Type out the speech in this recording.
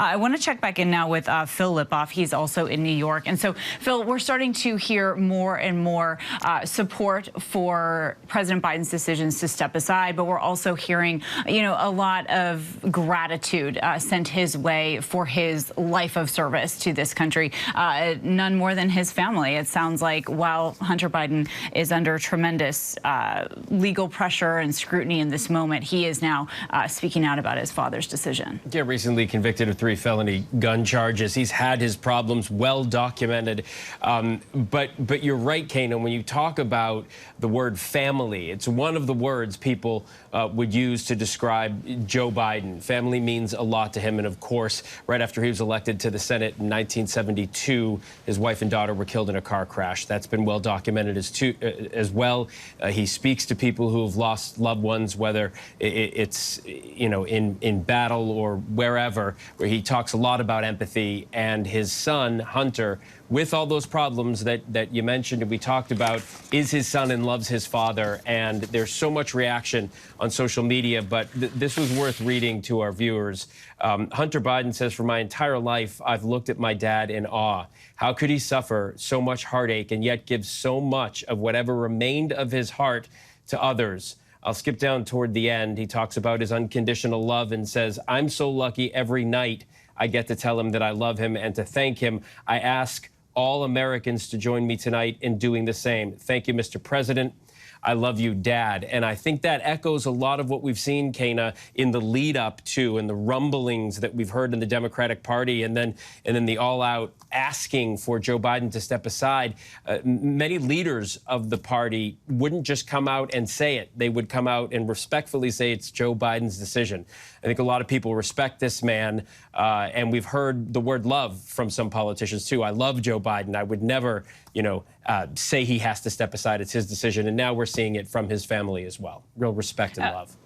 I want to check back in now with Phil Lipoff. He's also in New York. And so, Phil, we're starting to hear more and more support for President Biden's decisions to step aside, but we're also hearing, a lot of gratitude sent his way for his life of service to this country. None more than his family. It sounds like while Hunter Biden is under tremendous legal pressure and scrutiny in this moment, he is now speaking out about his father's decision. Yeah, recently convicted of 3 felony gun charges. He's had his problems well documented. But you're right, Kana, when you talk about the word family, it's one of the words people would use to describe Joe Biden. Family means a lot to him. And of course, right after he was elected to the Senate in 1972, his wife and daughter were killed in a car crash. That's been well documented as well. He speaks to people who have lost loved ones, whether it's, in battle or wherever, where he talks a lot about empathy. And his son, Hunter, with all those problems that you mentioned and we talked about, is his son and loves his father. And there's so much reaction on social media, but this was worth reading to our viewers. Hunter Biden says, "For my entire life, I've looked at my dad in awe. How could he suffer so much heartache and yet give so much of whatever remained of his heart to others?" I'll skip down toward the end. He talks about his unconditional love and says, "I'm so lucky every night I get to tell him that I love him and to thank him. I ask all Americans to join me tonight in doing the same. Thank you, Mr. President. I love you, Dad." And I think that echoes a lot of what we've seen, Kana, in the lead up to and the rumblings that we've heard in the Democratic Party and then the all-out asking for Joe Biden to step aside. Many leaders of the party wouldn't just come out and say it. They would come out and respectfully say it's Joe Biden's decision. I think a lot of people respect this man, and we've heard the word love from some politicians, too. I love Joe Biden. I would never, say he has to step aside. It's his decision. And now we're seeing it from his family as well. Real respect and love.